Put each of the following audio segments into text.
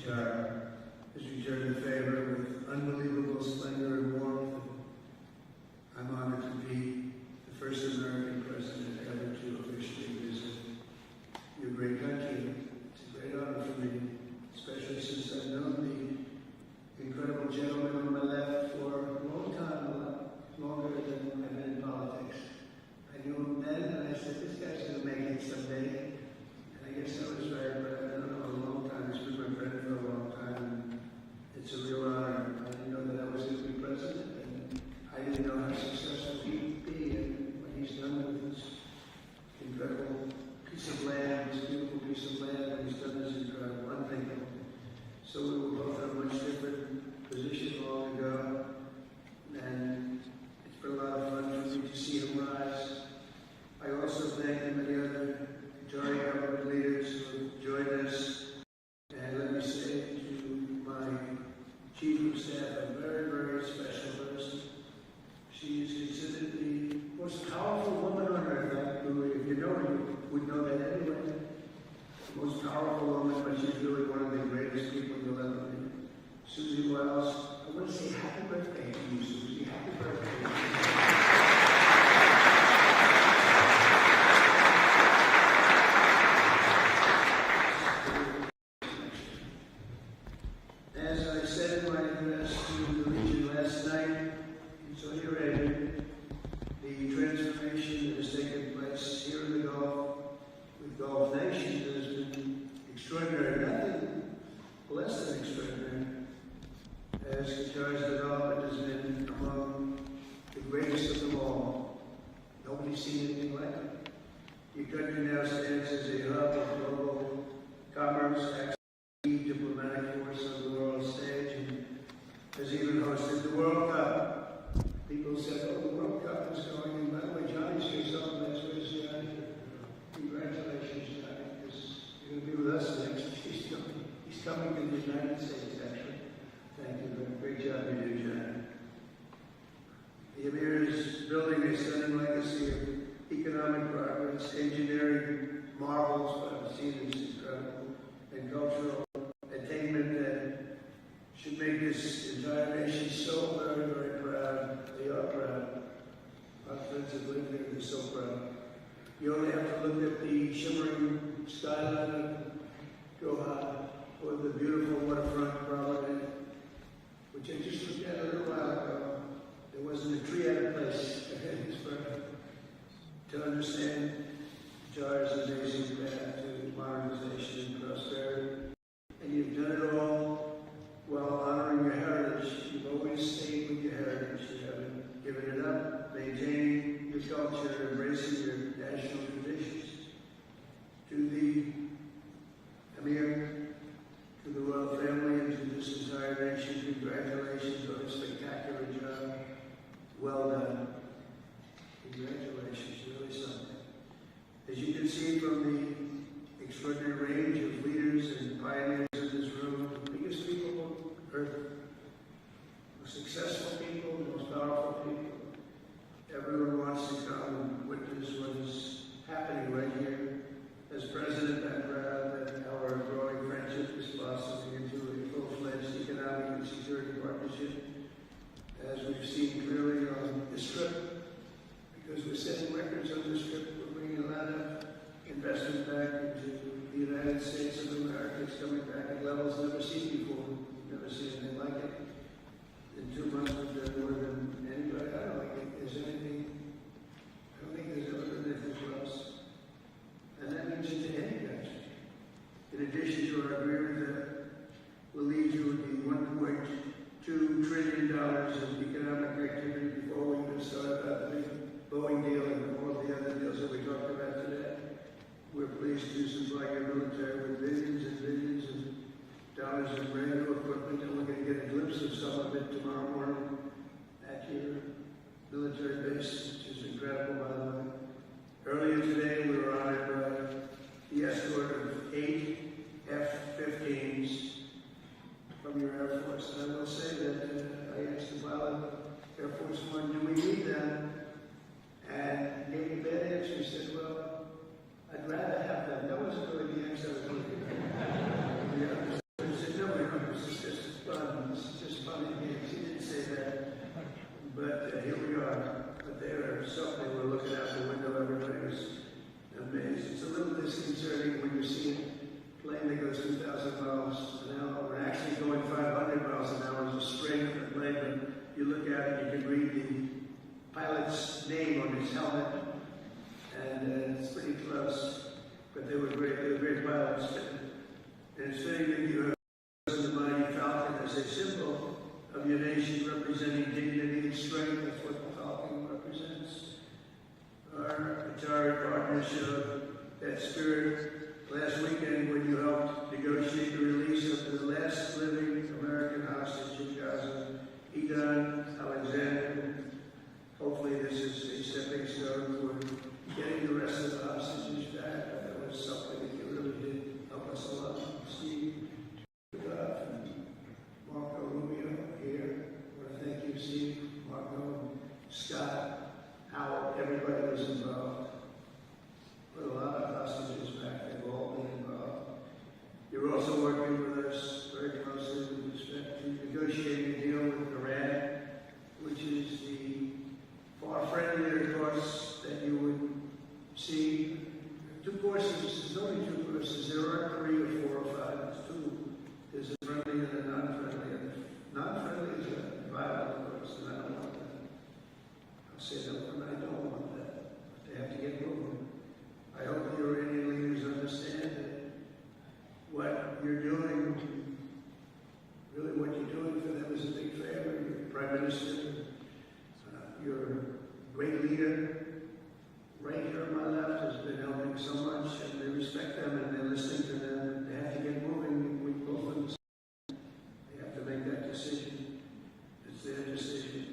Qatar has returned the favor with unbelievable splendor and warmth. I'm honored to be the first American president ever to officially visit your great country. It's a great honor for me, especially since I've known the incredible gentleman on my left for a long time, a lot longer than I've been in politics. I knew him then, and I said, this guy's going to make it someday. And I guess I was right, but I've known him a long time. He's been my friend for a long time. And it's a real honor. I didn't know that I was going to be president, and I didn't know how successful he'd be, and what he's done with this incredible piece of land, this beautiful piece of land, what he's done is incredible, unthinkable. So we were both in a much different position long ago, and it's been a lot of fun for me to see him rise. I also thank the many other Qatari government leaders who have joined us. And let me say to my chief of staff, a very, very special person. She is considered the most powerful woman on earth. If you know her, you would know that anyway. The most powerful woman, but she's really one of the greatest people you'll ever meet. Susie Wells, I want to say happy birthday to you, Susie. Happy birthday. As I said in my address to the region last night in Saudi Arabia, the transformation that has taken place here in the Gulf, with Gulf nations, has been extraordinary. Nothing less than extraordinary, as Qatar's development has been among the greatest of them all. Nobody's seen anything like it. Your country now stands as a hub of global commerce, diplomatic force on the world stage, and has even hosted the World Cup. People said, oh, the World Cup is going, and by the way, Johnny's here, so that's where he's Johnny. Congratulations, Johnny, because you're going to be with us next. He's coming to the United States, actually. Thank you, great job you do, Johnny. The Emir is building a stunning legacy of economic progress, engineering marvels, what I've seen is incredible, and cultural attainment that should make this entire nation so very, very proud. They are proud. Our friends have lived there, they're so proud. You only have to look at the shimmering skyline of Doha, or the beautiful waterfront promenade, which I just looked at a little while ago. There wasn't a tree out of place ahead of this project. To understand Qatar's amazing path to modernization and prosperity. And you've done it all while honoring your heritage. You've always stayed with your heritage. You haven't given it up, maintaining your culture, embracing your national traditions. To the Emir, to the royal family, and to this entire nation, congratulations on a spectacular job. Well done. Congratulations, really something. As you can see from the extraordinary range of leaders and pioneers in this room, the biggest people on earth, the most successful people, the most powerful people, everyone wants to come and witness what is happening right here. As president, I'm proud that our growing friendship is blossoming into a full-fledged economic and security partnership, as we've seen clearly on this trip. Because we're setting records on this trip, we're bringing a lot of investment back into the United States of America. It's coming back at levels never seen before. Never seen anything like it. In 2 months, we've done more than anybody. I don't think there's anything. I don't think there's ever been anything close. And that means into any country. In addition to our agreement that will lead to the $1.2 trillion of economic activity before we can start that big Boeing deal and all of the other deals that we talked about today. We're pleased to supply your military with billions and billions of dollars in brand new equipment, and we're going to get a glimpse of some of it tomorrow morning at your military base, which is incredible, by the way. Earlier today, we were honored by the escort of 8 F-15s from your Air Force. And I will say that I asked the pilot, Air Force One, do we need them? And gave me a bad answer. He said, well, I'd rather have them. That wasn't really the answer I was looking for. He said, no, we partners showed that spirit last weekend when you helped negotiate the release of the last living American hostage in Gaza, Edan Alexander. Hopefully this is a stepping stone for getting the rest of the hostages back. That was something that you really did help us a lot. Steve, and Marco Rubio here. I want to thank you, Steve, Marco, Scott, Howard, everybody was involved. Put a lot of hostages back. They've all been involved. You're also working with us very closely with respect to negotiating a deal with Iran, which is the far friendlier course that you would see. Two courses, there's only two courses. There are 3 or 4 or 5. There's 2. There's a friendly and a non-friendly. And non-friendly is a violent course, and I don't want that. I'll say that when I don't want that. But they have to get moving. I hope the Iranian leaders understand that what you're doing, really what you're doing for them is a big favor. Your Prime Minister, you're a great leader. Right here on my left has been helping so much, and they respect them and they're listening to them. They have to get moving. We both understand. They have to make that decision. It's their decision.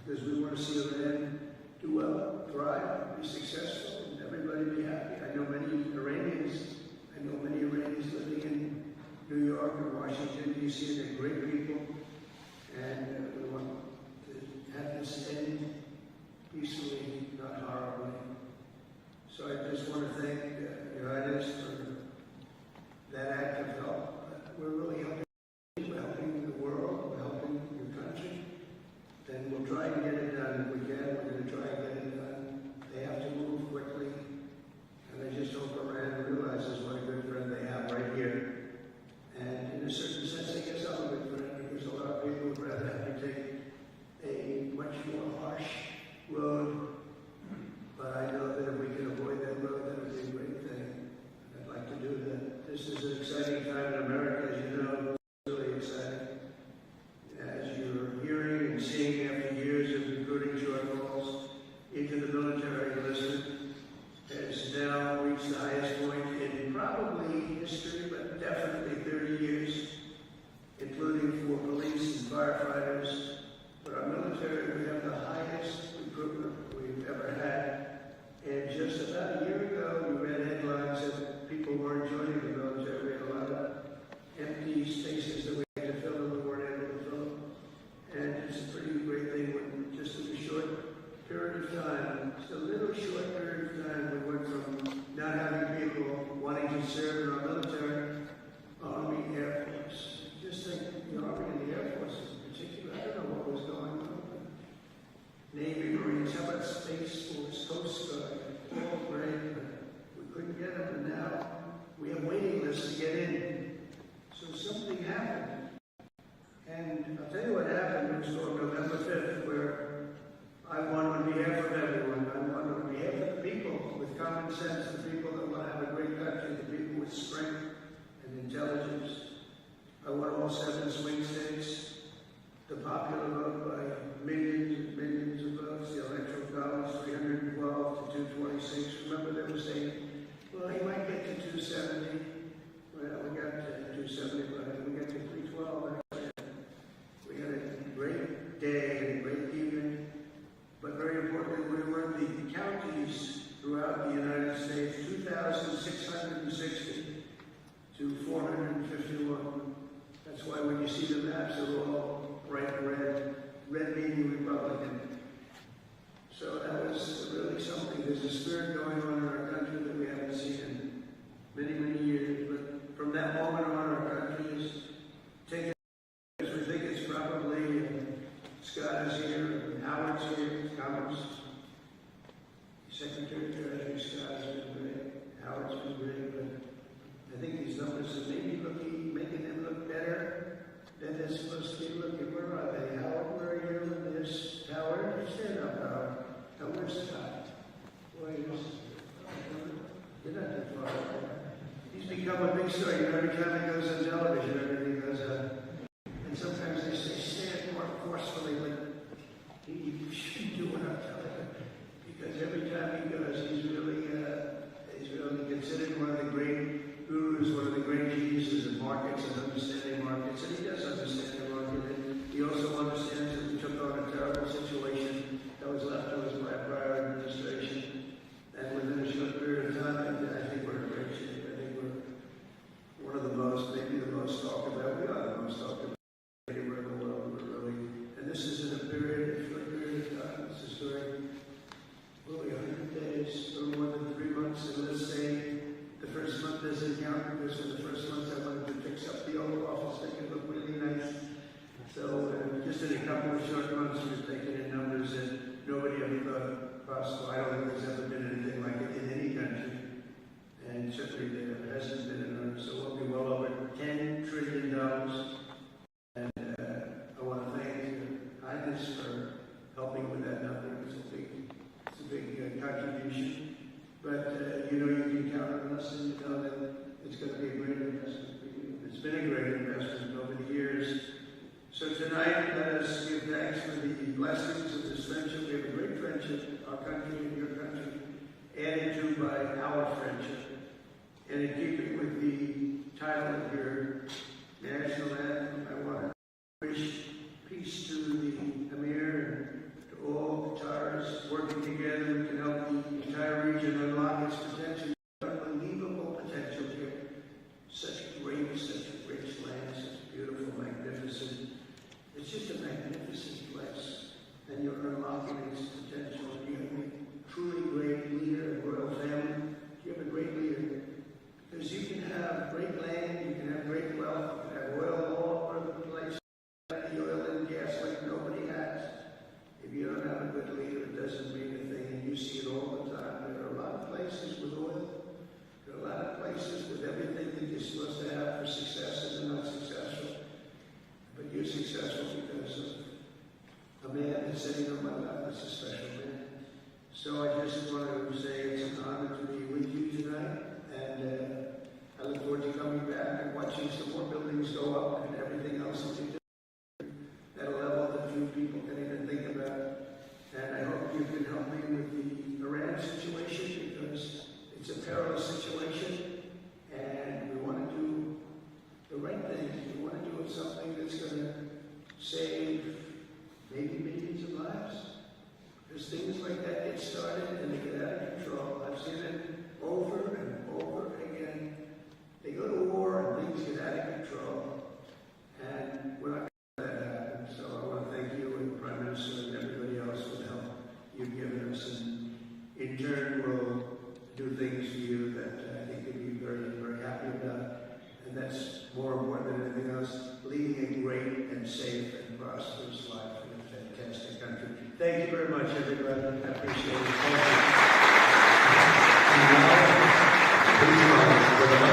Because we want to see Iran do well, thrive, be successful, and everybody be happy. I know many Iranians living in New York and Washington, D.C., they're great people, and we want to have this end peacefully, not horribly. So I just want to thank Your Highness for that act of help. We're really helping. We're helping the world. We're helping your country. Then we'll try and get it done if we can. We're going to try and get it done. They have to move quickly. And I just hope Iran realizes what a good friend they have right here. And in a certain sense, I guess I'm a good friend because a lot of people would rather have me take a much more harsh road. But I know that if we can avoid that road, that would be a great thing. I'd like to do that. This is an exciting time in America, as you know. It's really exciting. As you're hearing and seeing after years of recruiting shortfalls into the military enlistment, has now reached the highest point in probably history, but definitely 30 years, including for police and firefighters. But our military, we have the highest recruitment we've ever had. And just about a year ago, we read headlines that people weren't joining the military. We had a lot of empty spaces that we had to fill and we weren't able to fill. And it's a pretty great thing when just in a short period of time, just a little short period of time, we went from not having people wanting to serve in our military, Army, Air Force. Just think the Army and the Air Force in particular, I don't know what was going on. Navy, Marines, how about Space Force, Coast Guard, all great, but we couldn't get them, and now we have waiting lists to get in. So something happened. And I'll tell you what happened. It was on November 5th, where I won on behalf of everyone. I won on behalf of the people with common sense, the people that want to have a great country, the people with strength and intelligence. I won all 7 swing states. The popular vote by millions and millions of votes, the electoral college 312 to 226. Remember they were saying, well, he might get to 270. Well, we got to 275. We got to 312. We had a great day and a great evening. But very importantly, we were the counties throughout the United States, 2,660 to 451. That's why when you see the maps, they're all bright red, red meaning Republican. So that was really something. There's a spirit going on in our country that we haven't seen in many, many years. But from that moment on, our country is taking, we think it's probably, Scott is here, and Howard's here, Commerce. Secretary of Treasury, Scott has been great, Howard's been great, but I think these numbers are maybe making them look better than they're supposed to be looking. Where are they? Howard, where are you in this? Howard, stand up, Howard. Where's Scott? Boy, you're not too far away. He's become a big story. You know, every time he goes on television, everything goes up. And sometimes they say, stand more forcefully, but he shouldn't do it on television. Because every time he goes, he's really country and your country, added to by our friendship. And in keeping with the title of your national anthem, I want to wish peace to the Emir and to all Qataris. Working together, we can help the entire region unlock its potential. Unbelievable potential here. Such a rich land, such beautiful, magnificent. It's just a magnificent place. And you're unlocking its potential. You have a truly great leader and royal family. You have a great leader. Because you can have great land, you can have great wealth, you can have oil all over the place, the oil and gas like nobody has. If you don't have a good leader, it doesn't mean a thing, and you see it all the time. There are a lot of places with oil. There are a lot of places with everything that you're supposed to have for success, and they're not successful. But you're successful because of a man that's sitting on my lap. That's a special man. So I just want to say it's an honor to be with you tonight. And I look forward to coming back and watching some more buildings go up and everything else that we do at a level that few people can even think about. And I hope you can help me with the Iran situation, because it's a perilous situation and we want to do the right thing. We want to do something that's going to save maybe millions of lives. Because things like that get started and they get out of control. I've seen it over and over again. They go to war and things get out of control. And we're not going to let that happen. So I want to thank you and the Prime Minister and everybody else for the help you've given us. And in turn, we'll do things for you that I think you'll be very, very happy about. And that's more important than anything else, leading a great and safe and prosperous life in a fantastic country. Thank you very much, everybody. I appreciate it. Thank you.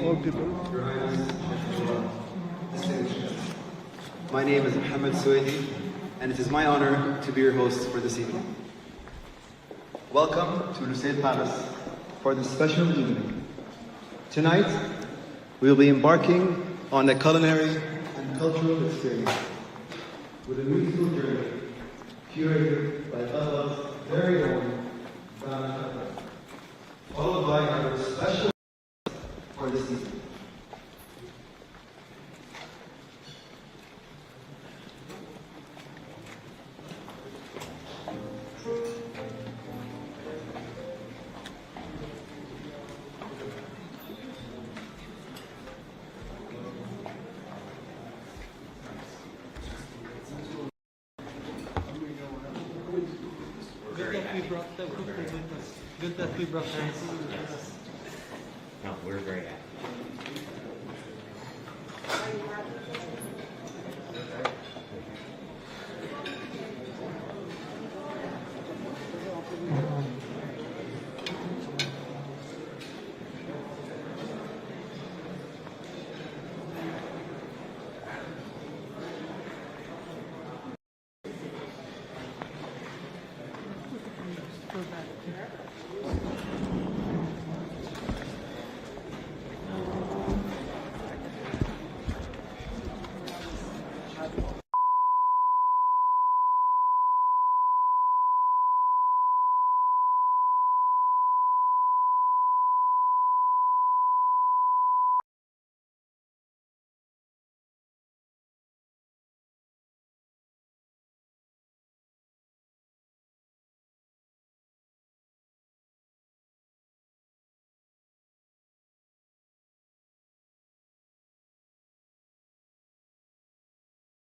All people. Your Highness, distinguished guests. My name is Mohammed Suwaidi, and it is my honor to be your host for this evening. Welcome to Lusail Palace for this special evening. Tonight, we will be embarking on a culinary and cultural experience with a musical journey curated by Qatar's very own band, followed by our special for this evening. Good that we brought friends. No, we're very happy.